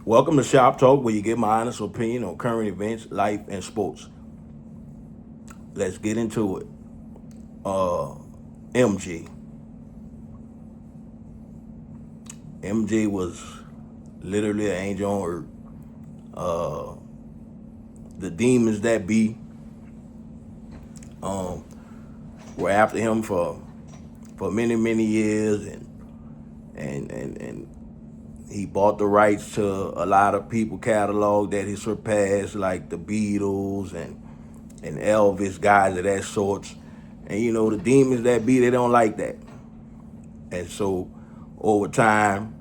Welcome to Shop Talk, where you get my honest opinion on current events, life, and sports. Let's get into it. MJ. MJ was literally an angel on earth. The demons that be um, were after him for many years, and he bought the rights to a lot of people catalog that he surpassed, like the Beatles and Elvis, guys of that sorts. And the demons that be, they don't like that. And so over time,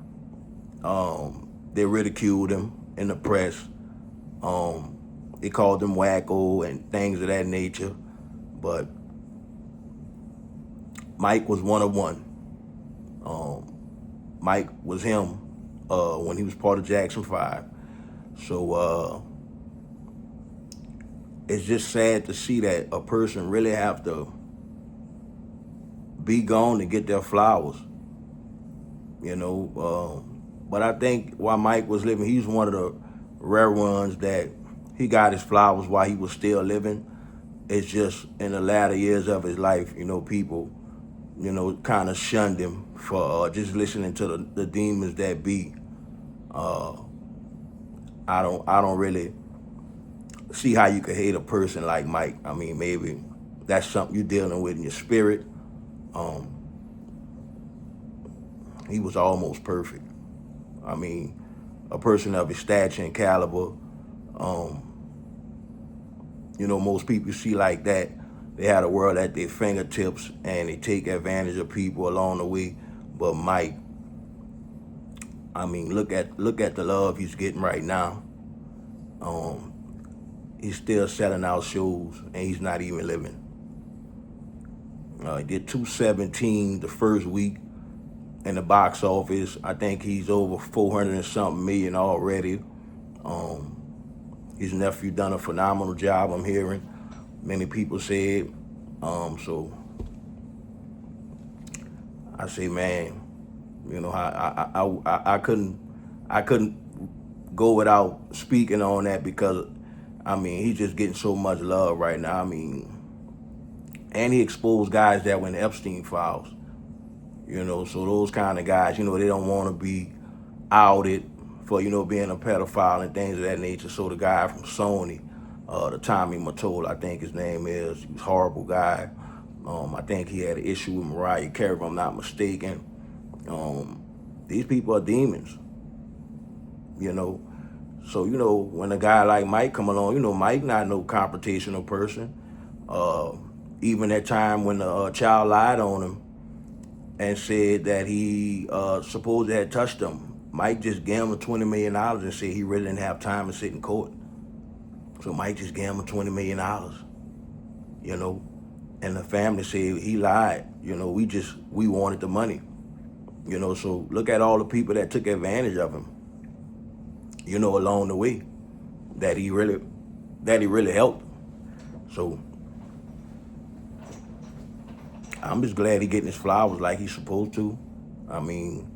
they ridiculed him in the press. They called him wacko and things of that nature. But Mike was one of one. Mike was him when he was part of Jackson 5. So it's just sad to see that a person really have to be gone to get their flowers. But I think while Mike was living, he's one of the rare ones that he got his flowers while he was still living. It's just in the latter years of his life, people, kind of shunned him for just listening to the demons that be. I don't really see how you could hate a person like Mike. I mean, maybe that's something you're dealing with in your spirit. Um, he was almost perfect. I mean, a person of his stature and caliber. Um, most people you see like that, they had a world at their fingertips and they take advantage of people along the way. But Mike, I mean, look at the love he's getting right now. Um, he's still selling out shows and he's not even living. He did 217 the first week in the box office. I think he's over 400 and something million already. Um, his nephew done a phenomenal job, I'm hearing. Many people said. So I say, man, I couldn't go without speaking on that because I mean he's just getting so much love right now. I mean, and he exposed guys that were in Epstein files. So those kind of guys, they don't want to be outed for being a pedophile and things of that nature. So the guy from Sony, the Tommy Mottola, I think his name is, he was a horrible guy. I think he had an issue with Mariah Carey, if I'm not mistaken. Um, these people are demons, you know. So when a guy like Mike come along, Mike not no confrontational person. Uh, Even that time when the child lied on him and said that he supposed to had touched him, Mike just gambled $20 million and said he really didn't have time to sit in court. So Mike just gambled $20 million, you know. And the family said he lied. We wanted the money. So look at all the people that took advantage of him, along the way that he really helped. So I'm just glad he getting his flowers like he's supposed to. I mean,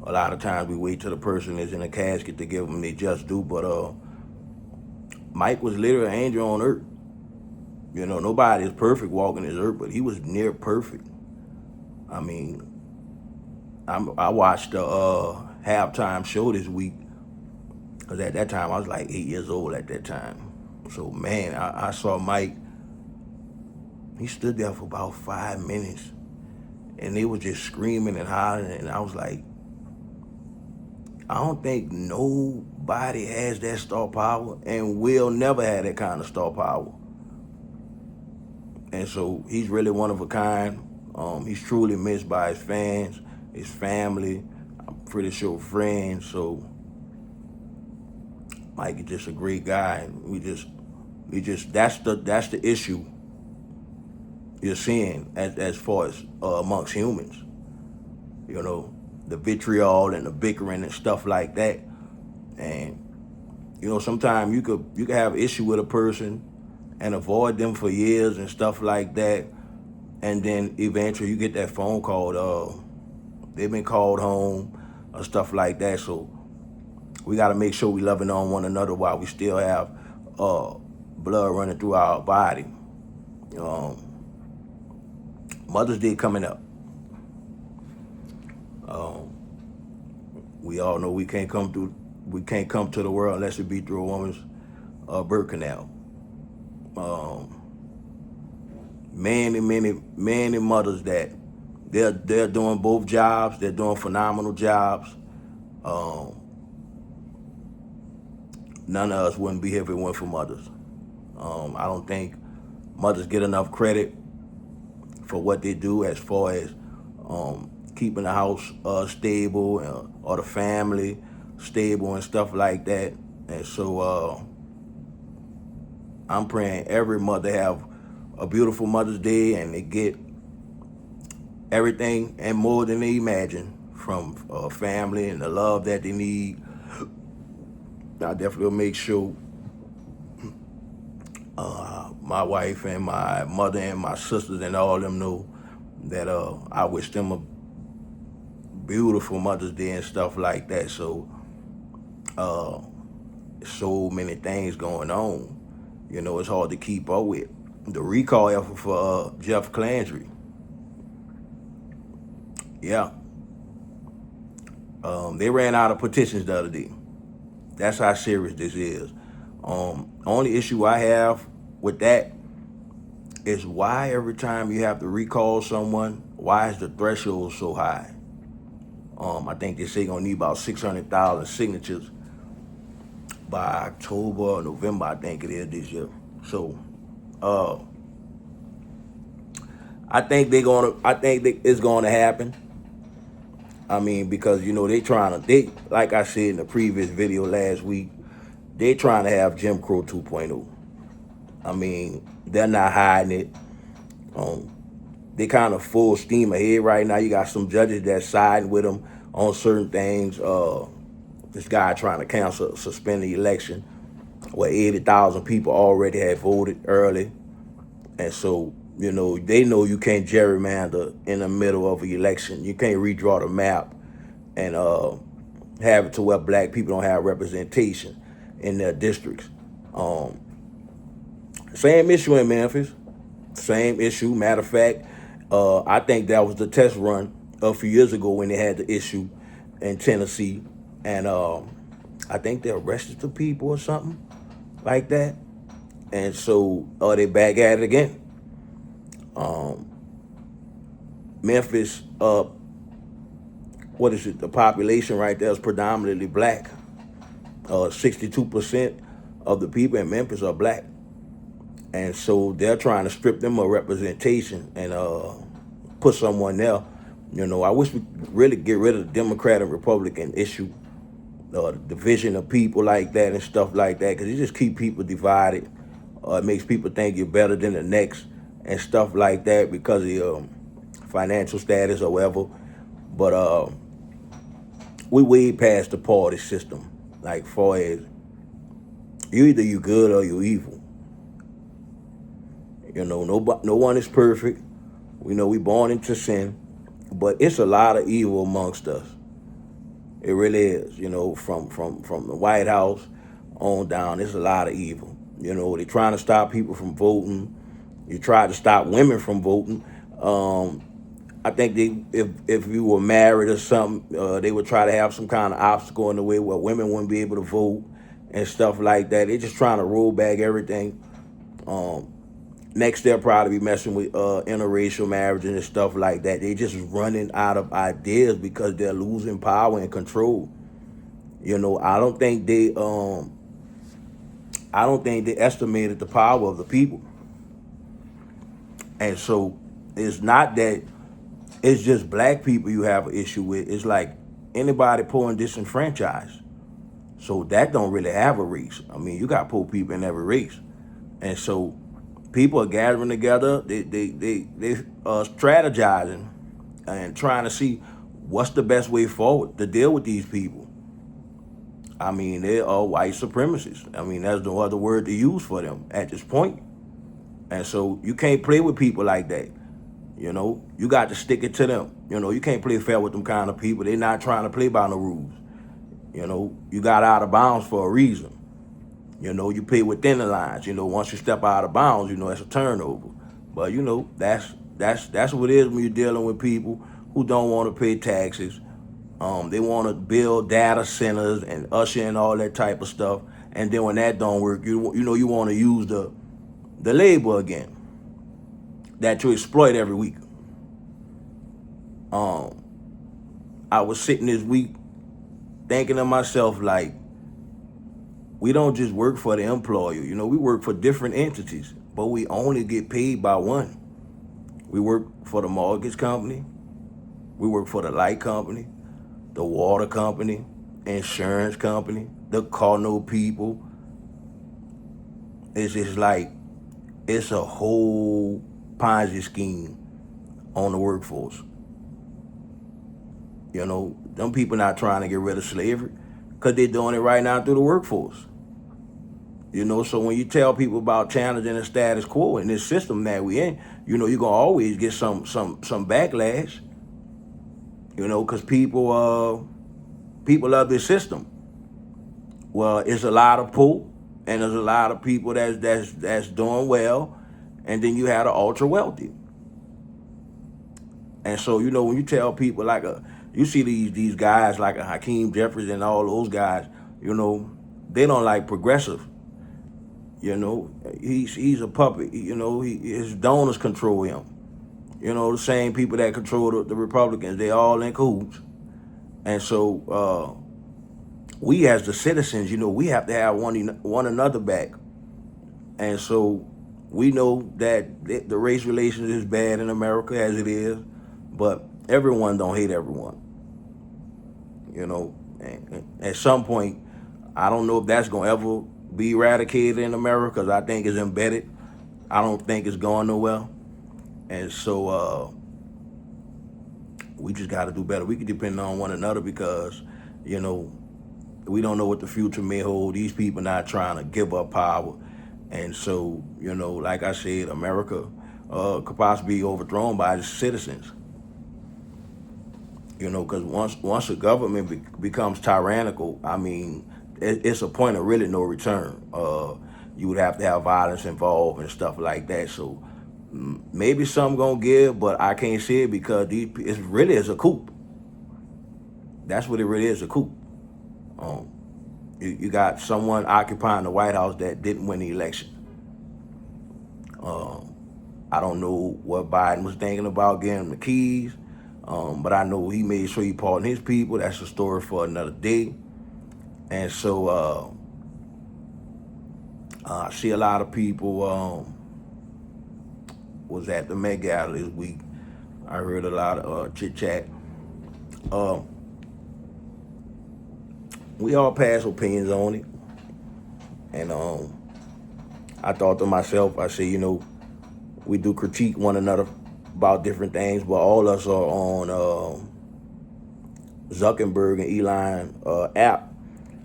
a lot of times we wait till the person is in a casket to give them their just due, but Mike was literally an angel on earth. Nobody is perfect walking this earth, but he was near perfect. I mean, I watched the halftime show this week because at that time I was like 8 years old at that time. So man, I saw Mike. He stood there for about 5 minutes, and they were just screaming and hollering, and I was like, I don't think nobody has that star power, and will never have that kind of star power. And so he's really one of a kind. He's truly missed by his fans, his family, I'm pretty sure friends. So Mike is just a great guy. We just that's the issue you're seeing as far as amongst humans. The vitriol and the bickering and stuff like that. And sometimes you could have issue with a person and avoid them for years and stuff like that, and then eventually you get that phone call. They've been called home or stuff like that. So We got to make sure we loving on one another while we still have blood running through our body. Um, Mother's Day coming up. Um, we all know we can't come to the world unless it be through a woman's birth canal. Um, many mothers that they're doing both jobs. They're doing phenomenal jobs. Um, None of us wouldn't be here if it weren't for mothers. I don't think mothers get enough credit for what they do as far as keeping the house stable or the family stable and stuff like that. And so I'm praying every mother have a beautiful Mother's Day and they get everything and more than they imagine from family and the love that they need. I definitely will make sure my wife and my mother and my sisters and all of them know that I wish them a beautiful Mother's Day and stuff like that. So so many things going on. You know, it's hard to keep up with. The recall effort for Jeff Clandry. Yeah. They ran out of petitions the other day. That's how serious this is. Only issue I have with that is why every time you have to recall someone, why is the threshold so high? I think they say gonna need about 600,000 signatures by October or November, I think it is this year. So, I think it's gonna happen. I mean, because you know they like I said in the previous video last week, they trying to have Jim Crow 2.0. I mean, they're not hiding it. They kind of full steam ahead right now. You got some judges that siding with them on certain things. This guy trying to suspend the election, where 80,000 people already had voted early, and so you know they know you can't gerrymander in the middle of an election. You can't redraw the map and have it to where black people don't have representation in their districts. Same issue in Memphis. Same issue. Matter of fact, I think that was the test run a few years ago when they had the issue in Tennessee, and I think they arrested the people or something like that. And so they back at it again. Memphis, what is it? The population right there is predominantly black. 62% of the people in Memphis are black. And so they're trying to strip them of representation and put someone there. You know, I wish we really get rid of the Democrat and Republican issue, the division of people like that and stuff like that, because it just keep people divided. It makes people think you're better than the next and stuff like that because of your financial status or whatever. But we way past the party system. Like far as either you good or you evil. You know, no one is perfect. We know we born into sin, but it's a lot of evil amongst us. It really is. You know, from the White House on down, there's a lot of evil. You know, they're trying to stop people from voting. You try to stop women from voting. I think if you were married or something, they would try to have some kind of obstacle in the way where women wouldn't be able to vote and stuff like that. They're just trying to roll back everything. Next, they'll probably be messing with interracial marriage and stuff like that. They just running out of ideas because they're losing power and control. You know, I don't think they estimated the power of the people. And so it's not that it's just black people you have an issue with. It's like anybody poor and disenfranchised. So that don't really have a race. I mean, you got poor people in every race. And so people are gathering together, they strategizing and trying to see what's the best way forward to deal with these people. I mean, they are white supremacists. I mean, there's no other word to use for them at this point. And so you can't play with people like that. You know, you got to stick it to them. You know, you can't play fair with them kind of people. They're not trying to play by no rules. You know, you got out of bounds for a reason. You know, you pay within the lines. You know, once you step out of bounds, you know, it's a turnover. But you know, that's what it is when you're dealing with people who don't want to pay taxes. They want to build data centers and usher in all that type of stuff. And then when that don't work, you know you want to use the labor again that you exploit every week. Um, I was sitting this week thinking to myself like, we don't just work for the employer. You know, we work for different entities, but we only get paid by one. We work for the mortgage company. We work for the light company, the water company, insurance company, the car note people. It's just like it's a whole Ponzi scheme on the workforce. You know, them people not trying to get rid of slavery because they're doing it right now through the workforce. You know, so when you tell people about challenging the status quo in this system that we in, you know, you're gonna always get some backlash. You know, because people love this system. Well, it's a lot of pull, and there's a lot of people that's doing well, and then you have the ultra wealthy. And so, you know, when you tell people you see these guys like a Hakeem Jeffries and all those guys, you know, they don't like progressive. You know, he's a puppet. You know, his donors control him. You know, the same people that control the Republicans, they all in cahoots. And so we as the citizens, you know, we have to have one another back. And so we know that the race relations is bad in America as it is, but everyone don't hate everyone. You know, and at some point, I don't know if that's going to ever be eradicated in America because I think it's embedded. I don't think it's going nowhere. And so we just got to do better. We can depend on one another because, you know, we don't know what the future may hold. These people not trying to give up power. And so, you know, like I said, America could possibly be overthrown by the citizens. You know, because once a government becomes tyrannical, I mean, it's a point of really no return. You would have to have violence involved and stuff like that. So maybe some gonna give, but I can't see it because it really is a coup. That's what it really is, a coup. Um, you got someone occupying the White House that didn't win the election. Um, I don't know what Biden was thinking about getting the keys, but I know he made sure he pardoned his people. That's a story for another day. And so I see a lot of people was at the Met Gala this week. I heard a lot of chit chat. We all pass opinions on it, and I thought to myself, I said, you know, we do critique one another about different things, but all of us are on Zuckerberg and Elon app.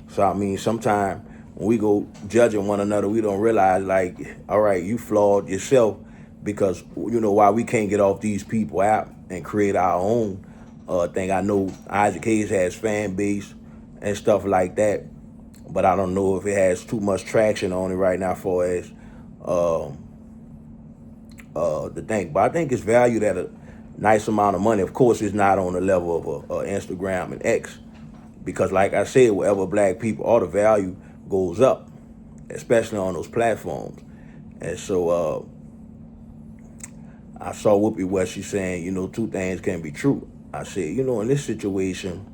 So I mean, sometimes when we go judging one another, we don't realize like, all right, you flawed yourself because you know why we can't get off these people app and create our own thing. I know Isaac Hayes has fan base and stuff like that, but I don't know if it has too much traction on it right now for as the thing. But I think it's valued at a nice amount of money. Of course, it's not on the level of Instagram and X because, like I said, wherever black people are, the value goes up, especially on those platforms. And so I saw Whoopi West, she's saying, you know, two things can be true. I said, you know, in this situation,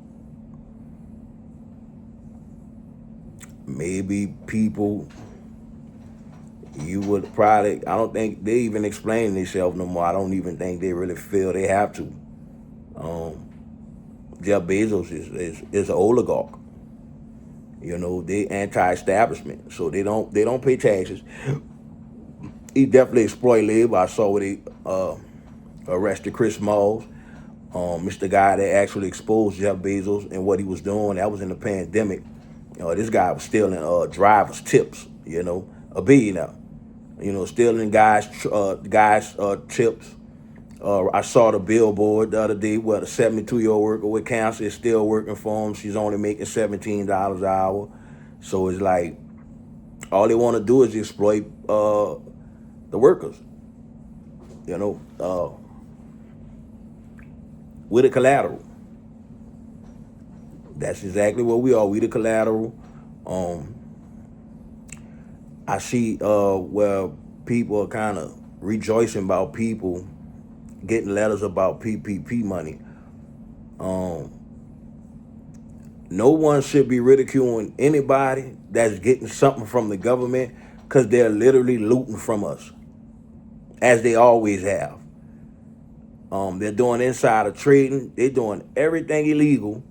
maybe people, you would probably, I don't think they even explain themselves no more. I don't even think they really feel they have to. Jeff Bezos is an oligarch. You know, they anti-establishment, so they don't pay taxes. He definitely exploit labor. I saw where they arrested Chris Smalls, Mr. Guy that actually exposed Jeff Bezos and what he was doing. That was in the pandemic. This guy was stealing drivers' tips. You know, a billionaire. You know, stealing guys' tips, I saw the billboard the other day where the 72-year-old worker with cancer is still working for him. She's only making $17 an hour. So it's like all they want to do is exploit the workers, you know, with a collateral. That's exactly what we are. We the collateral. Um, I see where people are kind of rejoicing about people getting letters about PPP money. Um, no one should be ridiculing anybody that's getting something from the government because they're literally looting from us, as they always have. They're doing insider trading. They're doing everything illegal.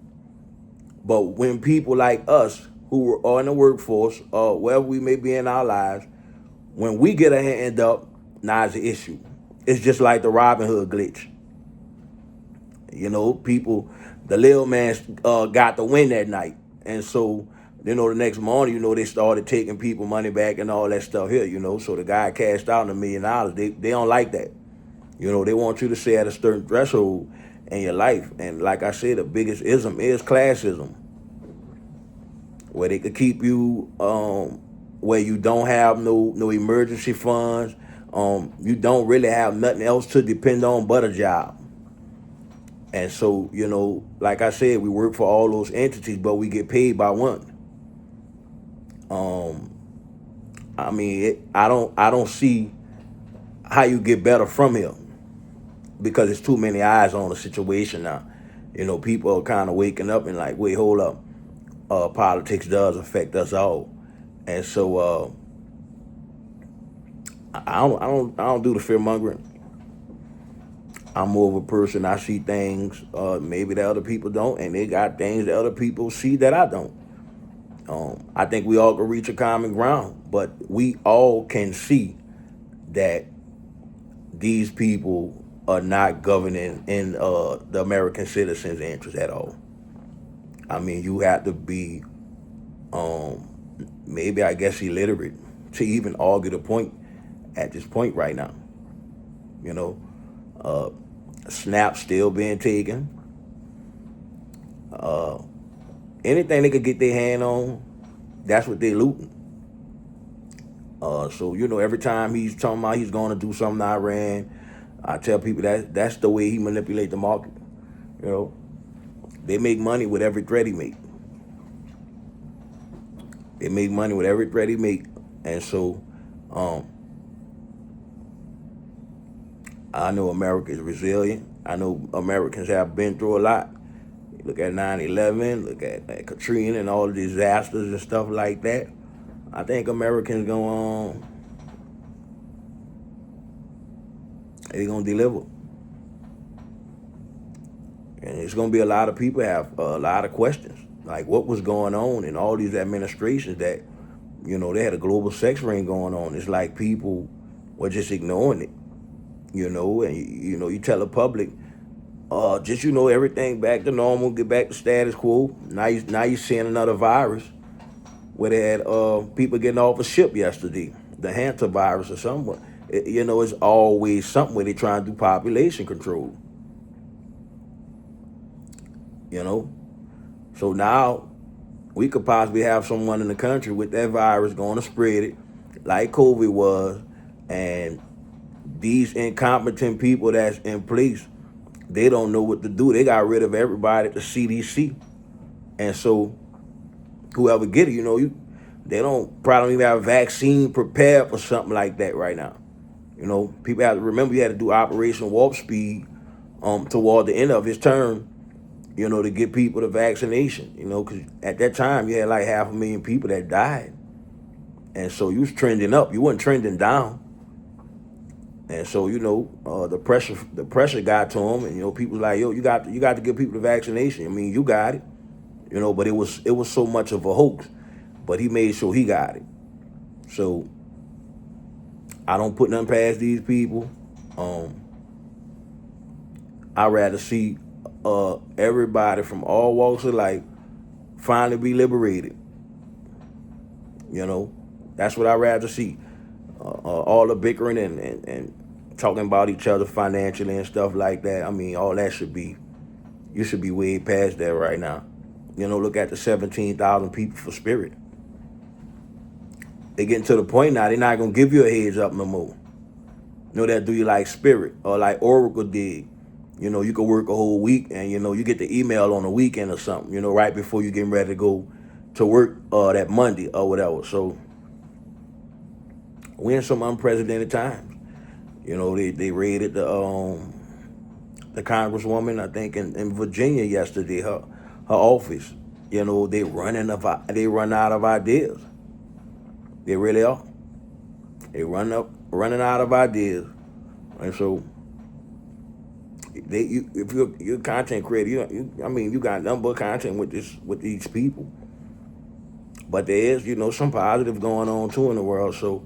But when people like us who are in the workforce, wherever we may be in our lives, when we get a hand up, now it's an issue. It's just like the Robin Hood glitch. You know, people, the little man got the win that night. And so, the next morning, they started taking people money back and all that stuff here, So the guy cashed out $1 million. They don't like that. They want you to stay at a certain threshold in your life. And like I said, the biggest ism is classism, where they could keep you where you don't have no emergency funds. You don't really have nothing else to depend on but a job. And so, like I said, we work for all those entities, but we get paid by one. I don't see how you get better from here, because it's too many eyes on the situation now. People are kind of waking up and like, wait, hold up. Politics does affect us all. And so I don't do the fear mongering. I'm more of a person. I see things maybe that other people don't, and they got things that other people see that I don't. I think we all can reach a common ground, but we all can see that these people are not governing in the American citizens' interest at all. You have to be maybe, I guess, illiterate to even argue the point at this point right now. SNAP still being taken. Anything they could get their hand on, that's what they're looting. So every time he's talking about he's going to do something to Iran, I tell people that's the way he manipulate the market. They make money with every threat he make. They make money with every threat he make, and so I know America is resilient. I know Americans have been through a lot. Look at 9/11, look at Katrina and all the disasters and stuff like that. I think Americans they're gonna deliver. And it's gonna be a lot of people have a lot of questions, like what was going on in all these administrations that, they had a global sex ring going on. It's like people were just ignoring it, and you tell the public, just everything back to normal, get back to status quo. Now you're seeing another virus where they had people getting off a ship yesterday, the hantavirus or something. It's always something where they trying to do population control. So now we could possibly have someone in the country with that virus going to spread it like COVID was, and these incompetent people that's in place, they don't know what to do. They got rid of everybody at the CDC. And so whoever get it, they probably don't even have a vaccine prepared for something like that right now. People have to remember you had to do Operation Warp Speed toward the end of his term, to get people the vaccination, because at that time you had like 500,000 people that died. And so you was trending up. You wasn't trending down. And so, the pressure got to them, and people like, yo, you got to give people the vaccination. You got it, but it was so much of a hoax. But he made sure he got it. So I don't put nothing past these people. I'd rather see everybody from all walks of life finally be liberated. That's what I'd rather see. All the bickering and talking about each other financially and stuff like that. I mean, all that you should be way past that right now. Look at the 17,000 people for Spirit. They getting to the point now, they're not going to give you a heads up no more. That do you like Spirit or like Oracle did. You could work a whole week and, you get the email on the weekend or something, right before you getting ready to go to work that Monday or whatever. So we're in some unprecedented times. They raided the congresswoman, I think, in Virginia yesterday, her office. They run out of ideas. They really are. They running out of ideas. And so if you're a content creator, you got nothing but content with these people. But there is, some positive going on too in the world. So,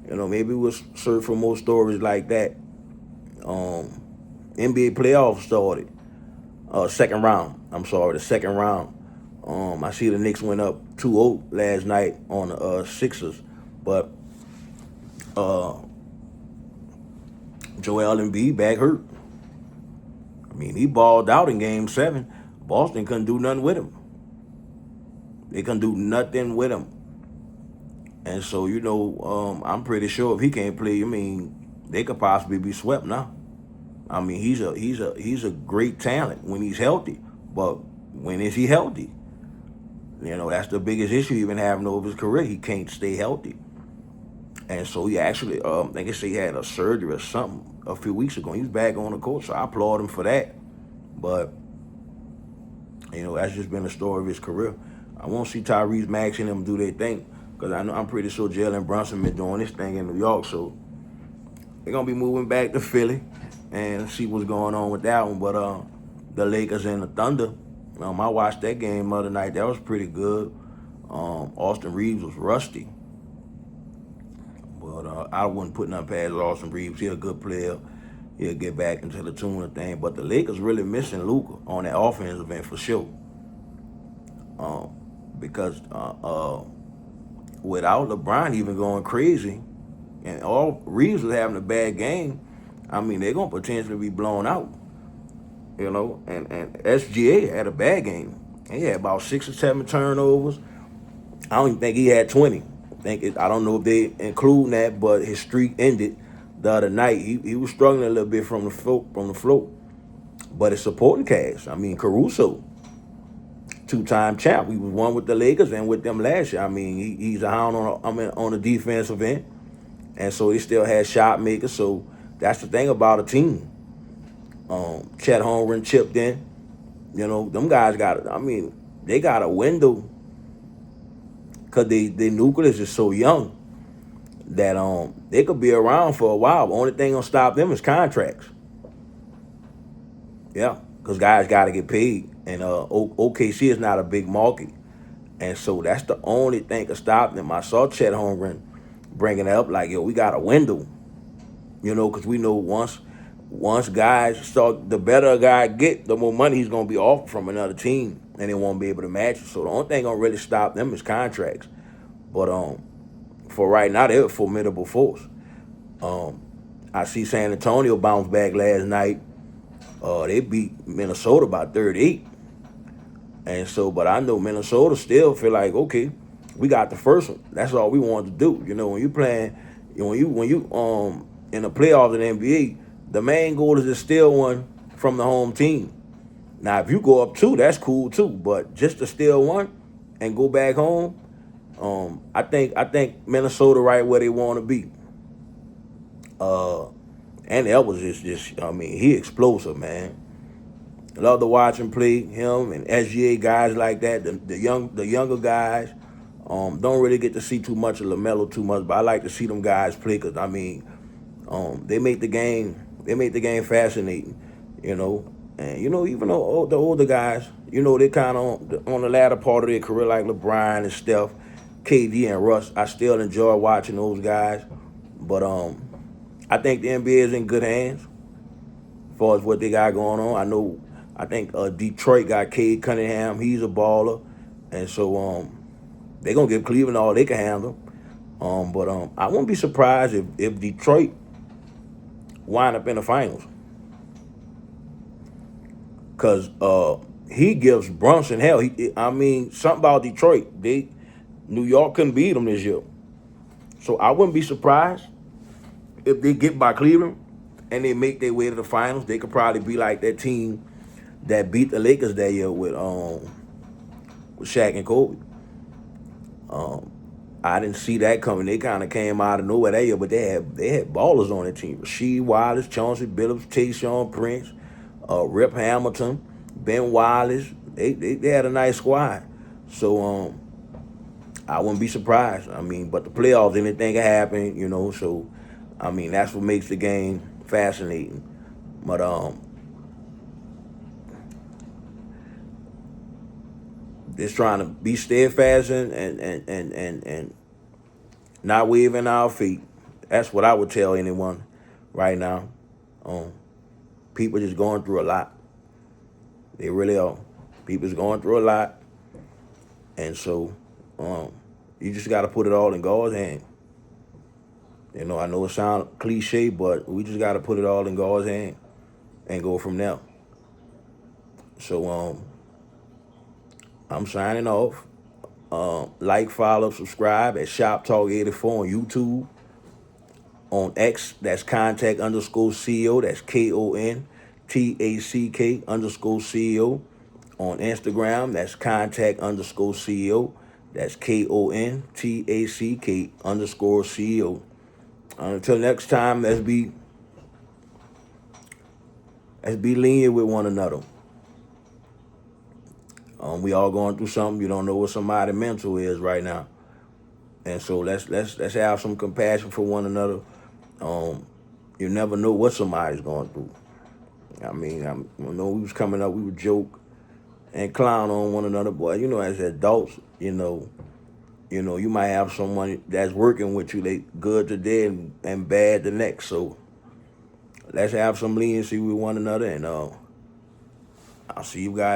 maybe we'll search for more stories like that. NBA playoffs started. Second round. I'm sorry, the second round. I see the Knicks went up 2-0 last night on the Sixers, but Joel Embiid back hurt. I mean, he balled out in Game 7. Boston couldn't do nothing with him. They couldn't do nothing with him. And so, I'm pretty sure if he can't play, they could possibly be swept now. I mean, he's a great talent when he's healthy. But when is he healthy? That's the biggest issue he's been having over his career. He can't stay healthy. And so he actually, I think they say he had a surgery or something a few weeks ago. He was back on the court, so I applaud him for that. But, that's just been the story of his career. I won't see Tyrese Maxey and them do their thing, because I'm pretty sure Jalen Brunson been doing this thing in New York. So they're going to be moving back to Philly and see what's going on with that one. But the Lakers and the Thunder, I watched that game the other night. That was pretty good. Austin Reeves was rusty. But I wouldn't put nothing past Austin Reeves. He's a good player. He'll get back into the tune of thing. But the Lakers really missing Luka on that offensive end for sure. Because without LeBron even going crazy, and all Reeves was having a bad game, they're going to potentially be blown out. And SGA had a bad game. He had about 6 or 7 turnovers. I don't even think he had 20. I don't know if they include that, but his streak ended the other night. He was struggling a little bit from the float. But his supporting cast, Caruso, 2-time champ. He was one with the Lakers and with them last year. He's a hound on the defensive end. And so he still has shot makers. So that's the thing about a team. Chet Holmgren chipped in. Them guys they got a window, because their nucleus is so young that they could be around for a while. The only thing gonna stop them is contracts. Yeah, because guys got to get paid, and OKC is not a big market, and so that's the only thing that stop them. I saw Chet Holmgren bringing it up like, yo, we got a window, because we know once guys start, the better a guy get, the more money he's gonna be offered from another team, and they won't be able to match it. So the only thing gonna really stop them is contracts. But for right now, they're a formidable force. I see San Antonio bounce back last night. They beat Minnesota by 38. And so, but I know Minnesota still feel like, okay, we got the first one. That's all we wanted to do. When you playing, when you in the playoffs in the NBA, the main goal is to steal one from the home team. Now, if you go up 2, that's cool too. But just to steal one and go back home, I think Minnesota right where they want to be. And Edwards is just, he explosive, man. Love to watch him play, him and SGA guys like that. The younger guys, don't really get to see too much of LaMelo too much, but I like to see them guys play, because they make the game fascinating, And even though the older guys, they kind of on the latter part of their career, like LeBron and Steph, KD and Russ. I still enjoy watching those guys, but I think the NBA is in good hands as far as what they got going on. I think Detroit got Cade Cunningham. He's a baller, and so they're gonna give Cleveland all they can handle. But I wouldn't be surprised if Detroit wind up in the finals. Cause he gives Brunson hell. I mean, something about Detroit. New York couldn't beat them this year. So I wouldn't be surprised if they get by Cleveland and they make their way to the finals. They could probably be like that team that beat the Lakers that year with Shaq and Kobe. I didn't see that coming. They kind of came out of nowhere that year, but they had ballers on their team. Rasheed Wallace, Chauncey Billups, Tayshaun Prince, Rip Hamilton, Ben Wallace. They had a nice squad. So I wouldn't be surprised. I mean, but the playoffs, anything can happen, you know. So I mean, that's what makes the game fascinating. But just trying to be steadfast and not waving our feet. That's what I would tell anyone right now. Um, People just going through a lot. They really are. People's going through a lot, and so you just got to put it all in God's hand. You know, I know it sounds cliche, but we just got to put it all in God's hand and go from there. So I'm signing off. Like, follow, subscribe at Shop Talk 84 on YouTube. On X, that's contact_CEO. That's KONTACK_CEO. On Instagram, that's contact_CEO. That's KONTACK_CEO. Until next time, let's be lenient with one another. We all going through something. You don't know what somebody's mental is right now, and so let's have some compassion for one another. You never know what somebody's going through. I mean, when we was coming up, we would joke and clown on one another, but you know, as adults, you might have someone that's working with you. They good today and bad the next. So let's have some leniency with one another, and I'll see you guys.